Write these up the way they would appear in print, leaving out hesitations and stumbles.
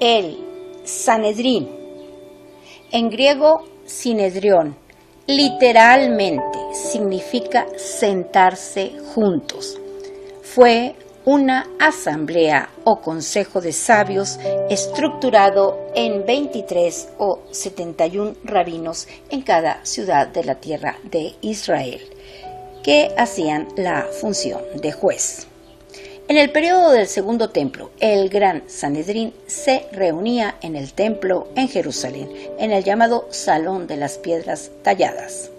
El Sanedrín, en griego Sinedrión, literalmente significa sentarse juntos. Fue una asamblea o consejo de sabios estructurado en 23 o 71 rabinos en cada ciudad de la tierra de Israel, que hacían la función de juez. En el periodo del Segundo Templo, el Gran Sanedrín se reunía en el templo en Jerusalén, en el llamado Salón de las Piedras Talladas.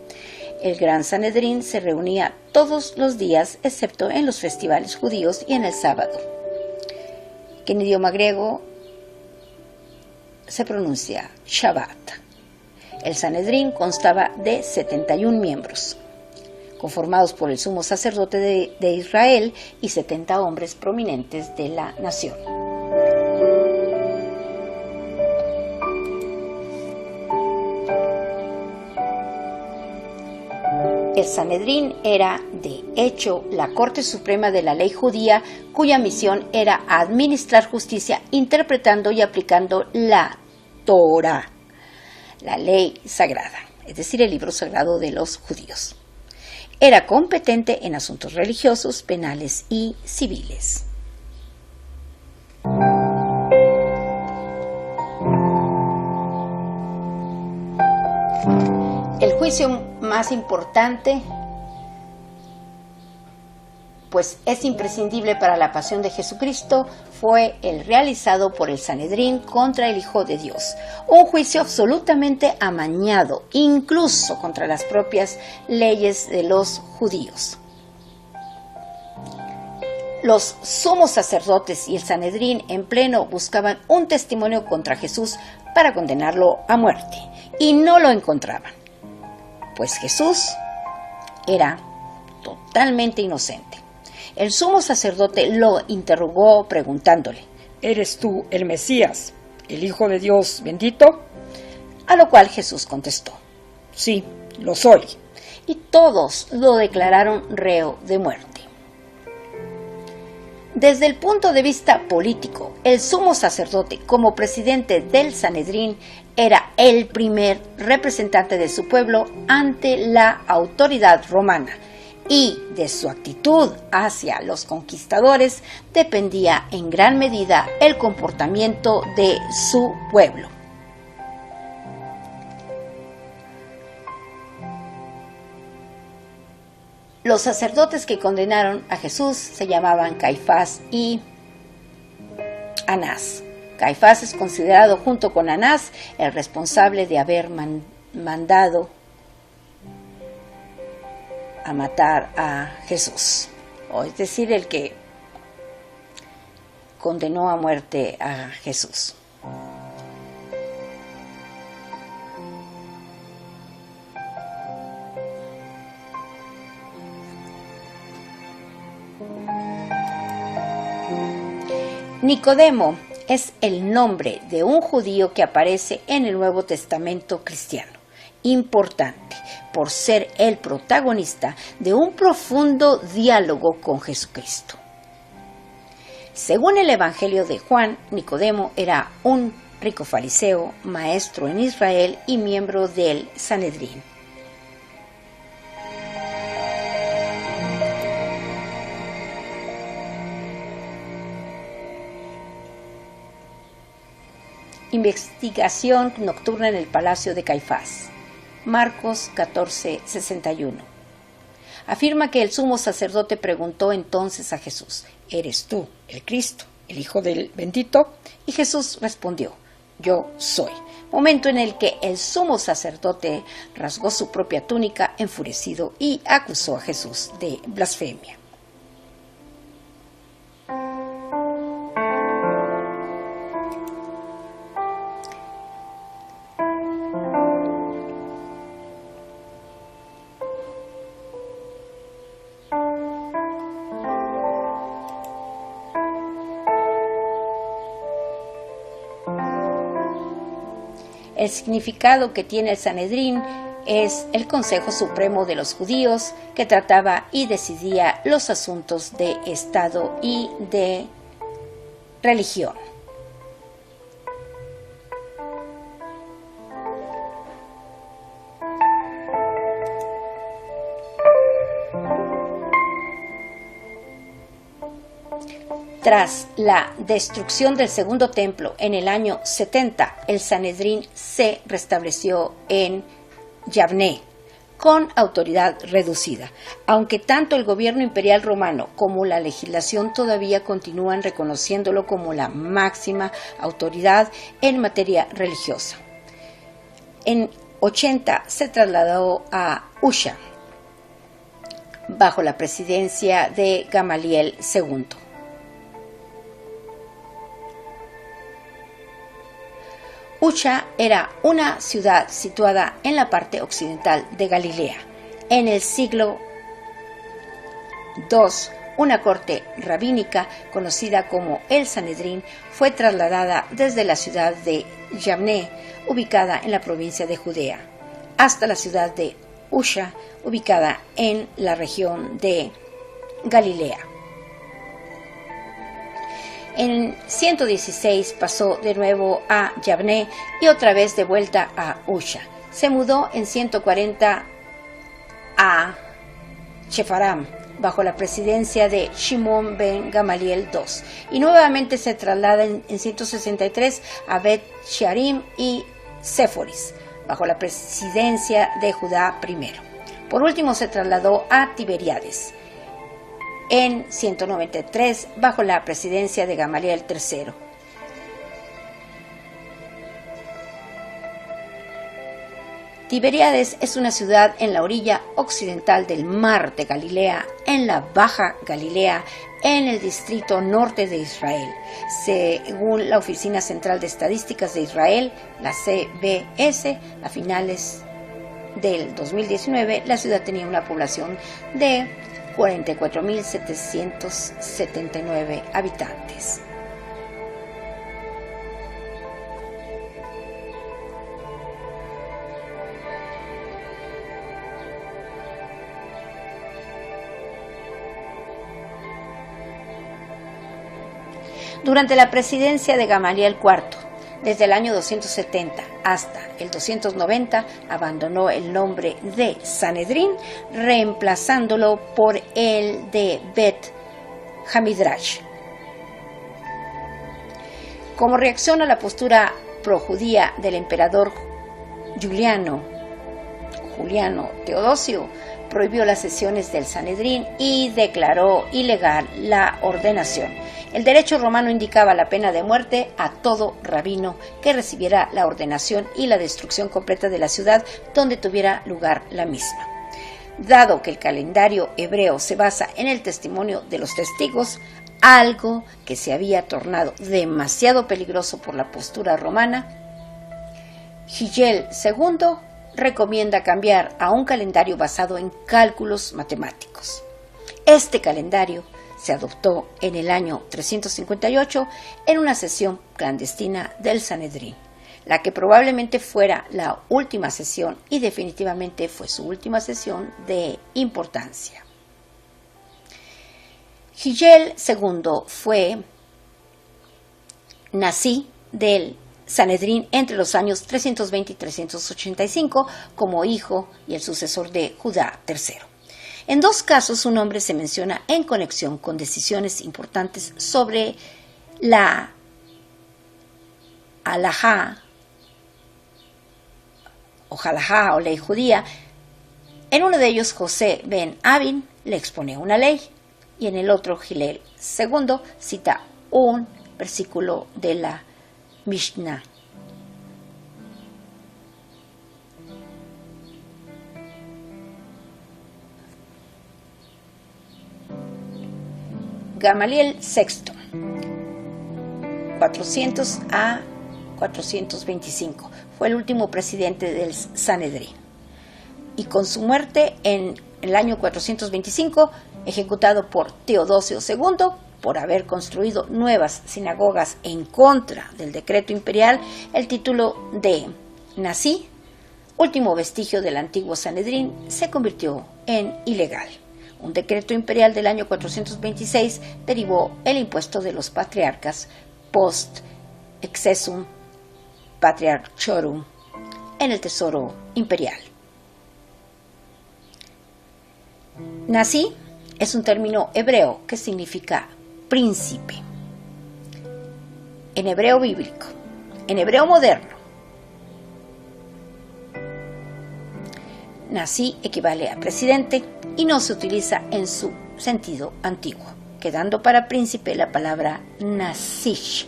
El Gran Sanedrín se reunía todos los días, excepto en los festivales judíos y en el sábado, que en idioma griego se pronuncia Shabbat. El Sanedrín constaba de 71 miembros, conformados por el sumo sacerdote de Israel y 70 hombres prominentes de la nación. El Sanedrín era, de hecho, la Corte Suprema de la ley judía, cuya misión era administrar justicia interpretando y aplicando la Torá, la ley sagrada, es decir, el libro sagrado de los judíos. Era competente en asuntos religiosos, penales y civiles. El juicio más importante, pues es imprescindible para la pasión de Jesucristo, fue el realizado por el Sanedrín contra el Hijo de Dios. Un juicio absolutamente amañado, incluso contra las propias leyes de los judíos. Los sumos sacerdotes y el Sanedrín en pleno buscaban un testimonio contra Jesús para condenarlo a muerte, y no lo encontraban, pues Jesús era totalmente inocente. El sumo sacerdote lo interrogó preguntándole: ¿Eres tú el Mesías, el Hijo de Dios bendito? A lo cual Jesús contestó: Sí, lo soy. Y todos lo declararon reo de muerte. Desde el punto de vista político, el sumo sacerdote, como presidente del Sanedrín, era el primer representante de su pueblo ante la autoridad romana, y de su actitud hacia los conquistadores dependía en gran medida el comportamiento de su pueblo. Los sacerdotes que condenaron a Jesús se llamaban Caifás y Anás. Caifás es considerado junto con Anás el responsable de haber mandado a matar a Jesús, o es decir, el que condenó a muerte a Jesús. Nicodemo es el nombre de un judío que aparece en el Nuevo Testamento cristiano, importante por ser el protagonista de un profundo diálogo con Jesucristo. Según el Evangelio de Juan, Nicodemo era un rico fariseo, maestro en Israel y miembro del Sanedrín. Investigación nocturna en el palacio de Caifás. Marcos 14:61. Afirma que el sumo sacerdote preguntó entonces a Jesús: ¿Eres tú el Cristo, el Hijo del bendito? Y Jesús respondió: Yo soy. Momento en el que el sumo sacerdote rasgó su propia túnica enfurecido y acusó a Jesús de blasfemia. El significado que tiene el Sanedrín es el Consejo Supremo de los Judíos, que trataba y decidía los asuntos de Estado y de religión. Tras la destrucción del segundo templo en el año 70, el Sanedrín se restableció en Yavne, con autoridad reducida, aunque tanto el gobierno imperial romano como la legislación todavía continúan reconociéndolo como la máxima autoridad en materia religiosa. En 80 se trasladó a Usha, bajo la presidencia de Gamaliel II. Usha era una ciudad situada en la parte occidental de Galilea. En el siglo II, una corte rabínica conocida como el Sanedrín fue trasladada desde la ciudad de Yavne, ubicada en la provincia de Judea, hasta la ciudad de Usha, ubicada en la región de Galilea. En 116 pasó de nuevo a Yavne y otra vez de vuelta a Usha. Se mudó en 140 a Shefaram, bajo la presidencia de Shimon ben Gamaliel II, y nuevamente se traslada en 163 a Bet Shearim y Séforis, bajo la presidencia de Judá I. Por último se trasladó a Tiberíades en 193 bajo la presidencia de Gamaliel III. Tiberíades es una ciudad en la orilla occidental del mar de Galilea, en la Baja Galilea, en el distrito norte de Israel. Según la Oficina Central de Estadísticas de Israel, la CBS, a finales del 2019, la ciudad tenía una población de 44.779 habitantes. Durante la presidencia de Gamaliel IV, desde el año 270 hasta el 290, abandonó el nombre de Sanedrín, reemplazándolo por el de Bet Hamidrash. Como reacción a la postura projudía del emperador Juliano Teodosio, prohibió las sesiones del Sanedrín y declaró ilegal la ordenación. El derecho romano indicaba la pena de muerte a todo rabino que recibiera la ordenación y la destrucción completa de la ciudad donde tuviera lugar la misma. Dado que el calendario hebreo se basa en el testimonio de los testigos, algo que se había tornado demasiado peligroso por la postura romana, Hillel II recomienda cambiar a un calendario basado en cálculos matemáticos. Este calendario se adoptó en el año 358 en una sesión clandestina del Sanedrín, la que probablemente fuera la última sesión y definitivamente fue su última sesión de importancia. Hillel II fue nací del Sanedrín entre los años 320 y 385 como hijo y el sucesor de Judá III. En dos casos su nombre se menciona en conexión con decisiones importantes sobre la halajá o ley judía. En uno de ellos José ben Abin le expone una ley y en el otro Hillel II cita un versículo de la Mishnah. Gamaliel VI, 400 a 425, fue el último presidente del Sanedrín. Y con su muerte en el año 425, ejecutado por Teodosio II, por haber construido nuevas sinagogas en contra del decreto imperial, el título de Nasi, último vestigio del antiguo Sanedrín, se convirtió en ilegal. Un decreto imperial del año 426 derivó el impuesto de los patriarcas post excessum patriarchorum en el tesoro imperial. Nasi es un término hebreo que significa príncipe. en hebreo bíblico, en hebreo moderno. Nasi equivale a presidente y no se utiliza en su sentido antiguo, quedando para príncipe la palabra nasish.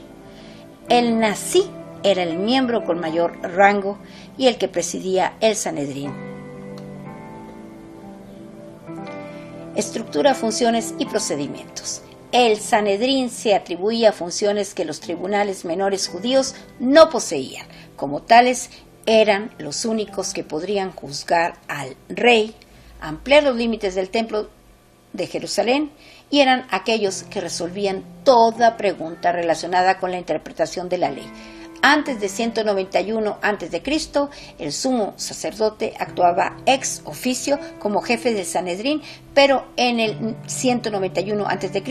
El nasi era el miembro con mayor rango y el que presidía el Sanedrín. Estructura, funciones y procedimientos. El Sanedrín se atribuía funciones que los tribunales menores judíos no poseían. Como tales, eran los únicos que podrían juzgar al rey, ampliar los límites del templo de Jerusalén, y eran aquellos que resolvían toda pregunta relacionada con la interpretación de la ley. Antes de 191 a.C., el sumo sacerdote actuaba ex oficio como jefe del Sanedrín, pero en el 191 a.C.,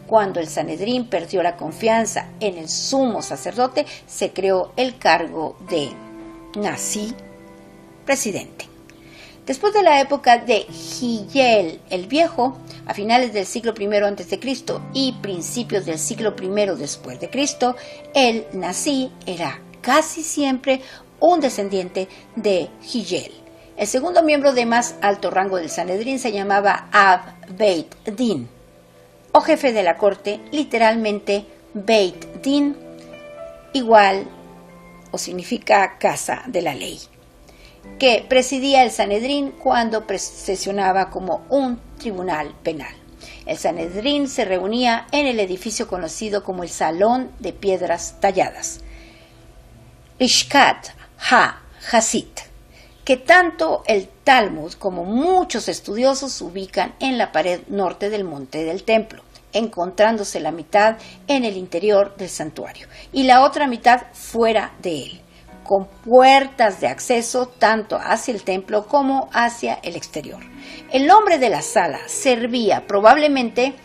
cuando el Sanedrín perdió la confianza en el sumo sacerdote, se creó el cargo de Nasi, presidente. Después de la época de Hillel el Viejo, a finales del siglo I a.C. y principios del siglo I después de Cristo, el Nasi era casi siempre un descendiente de Hillel. El segundo miembro de más alto rango del Sanedrín se llamaba Ab Beit Din, o jefe de la corte, literalmente Beit Din, igual o significa casa de la ley, que presidía el Sanedrín cuando sesionaba como un tribunal penal. El Sanedrín se reunía en el edificio conocido como el Salón de Piedras Talladas, Lishkat ha-Hasit, que tanto el Talmud como muchos estudiosos ubican en la pared norte del monte del templo, encontrándose la mitad en el interior del santuario y la otra mitad fuera de él, con puertas de acceso tanto hacia el templo como hacia el exterior. El nombre de la sala servía probablemente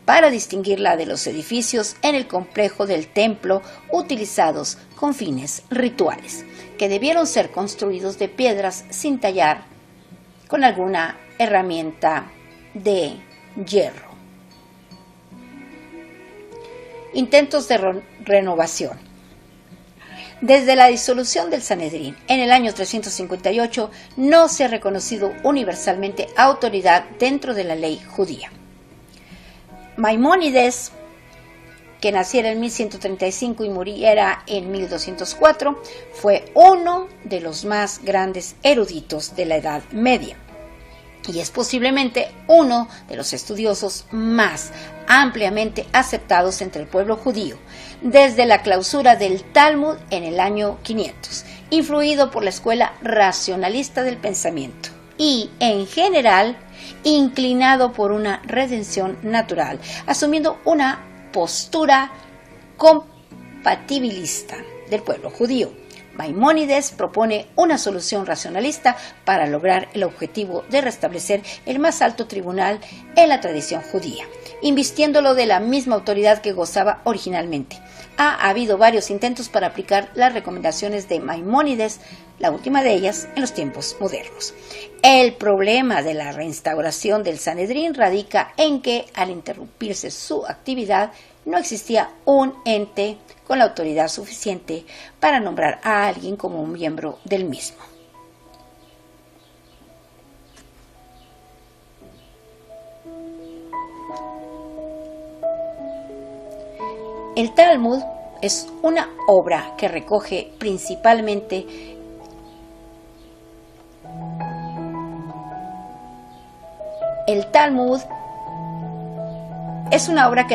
para distinguirla de los edificios en el complejo del templo utilizados con fines rituales, que debieron ser construidos de piedras sin tallar con alguna herramienta de hierro. Intentos de renovación. Desde la disolución del Sanedrín en el año 358 no se ha reconocido universalmente autoridad dentro de la ley judía. Maimónides, que naciera en 1135 y muriera en 1204, fue uno de los más grandes eruditos de la Edad Media y es posiblemente uno de los estudiosos más ampliamente aceptados entre el pueblo judío desde la clausura del Talmud en el año 500, influido por la escuela racionalista del pensamiento y, en general, inclinado por una redención natural, asumiendo una postura compatibilista del pueblo judío. Maimónides propone una solución racionalista para lograr el objetivo de restablecer el más alto tribunal en la tradición judía, invistiéndolo de la misma autoridad que gozaba originalmente. Ha habido varios intentos para aplicar las recomendaciones de Maimónides, la última de ellas en los tiempos modernos. El problema de la reinstauración del Sanedrín radica en que, al interrumpirse su actividad, no existía un ente con la autoridad suficiente para nombrar a alguien como un miembro del mismo. El Talmud es una obra que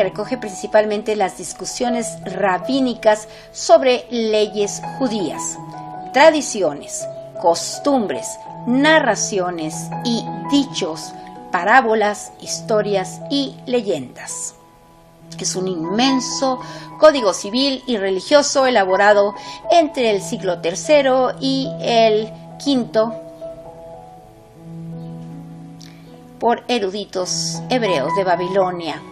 recoge principalmente las discusiones rabínicas sobre leyes judías, tradiciones, costumbres, narraciones y dichos, parábolas, historias y leyendas. Es un inmenso código civil y religioso elaborado entre el siglo III y el V por eruditos hebreos de Babilonia.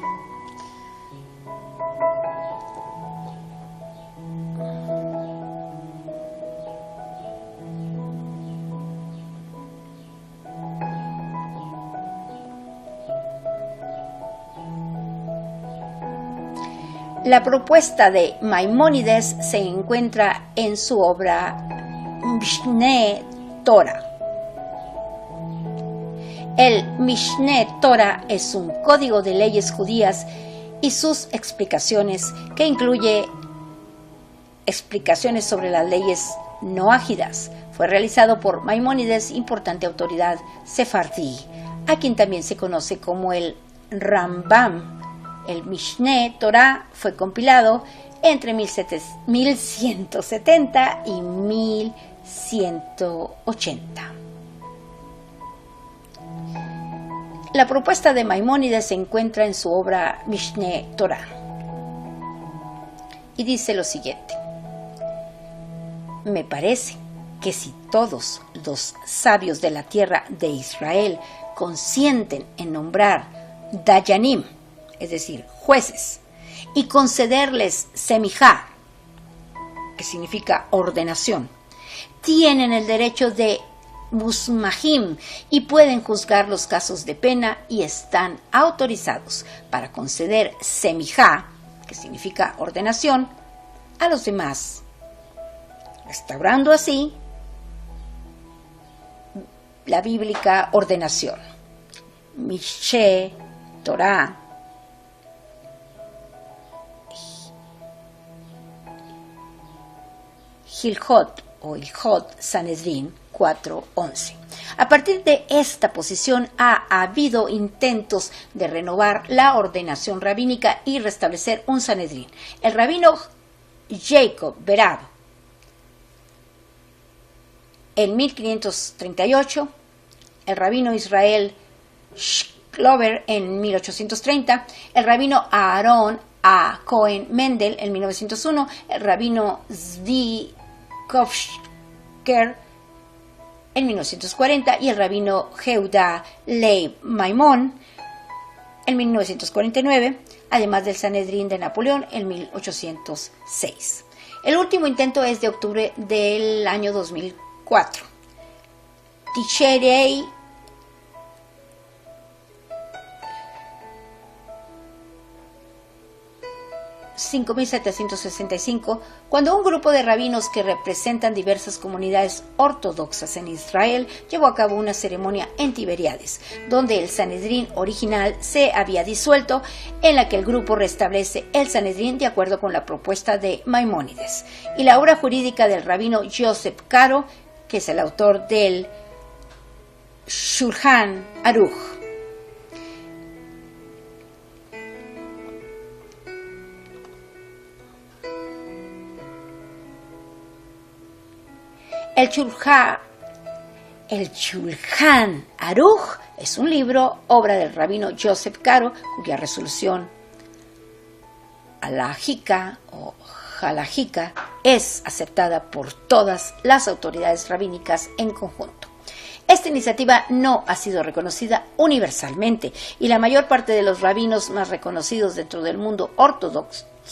La propuesta de Maimónides se encuentra en su obra Mishneh Torah. El Mishneh Torah es un código de leyes judías y sus explicaciones, que incluye explicaciones sobre las leyes noágidas. Fue realizado por Maimónides, importante autoridad sefardí, a quien también se conoce como el Rambam. El Mishneh Torah fue compilado entre 1170 y 1180. La propuesta de Maimónides se encuentra en su obra Mishneh Torah y dice lo siguiente: me parece que si todos los sabios de la tierra de Israel consienten en nombrar Dayanim, es decir, jueces, y concederles semijá, que significa ordenación, tienen el derecho de musmahim y pueden juzgar los casos de pena y están autorizados para conceder semijá, que significa ordenación, a los demás, restaurando así la bíblica ordenación. Mishneh Torah Hilhot o Ilhot Sanedrín 4:11. A partir de esta posición ha habido intentos de renovar la ordenación rabínica y restablecer un Sanedrín. El rabino Jacob Berab en 1538, el rabino Israel Shklover en 1830, el rabino Aarón A. Cohen Mendel en 1901, el rabino Zvi Kovsker en 1940 y el rabino Yehuda Leib Maimón en 1949, además del Sanedrín de Napoleón en 1806. El último intento es de octubre del año 2004. Tisherei 5765, cuando un grupo de rabinos que representan diversas comunidades ortodoxas en Israel llevó a cabo una ceremonia en Tiberíades, donde el Sanedrín original se había disuelto, en la que el grupo restablece el Sanedrín de acuerdo con la propuesta de Maimónides, y la obra jurídica del rabino Joseph Caro, que es el autor del Shulchan Aruch. El Shulchan Aruch es un libro, obra del rabino Joseph Caro, cuya resolución halájica o halájica es aceptada por todas las autoridades rabínicas en conjunto. Esta iniciativa no ha sido reconocida universalmente y la mayor parte de los rabinos más reconocidos dentro del mundo ortodoxo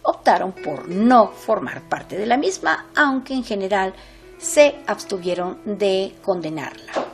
optaron por no formar parte de la misma, aunque en general se abstuvieron de condenarla.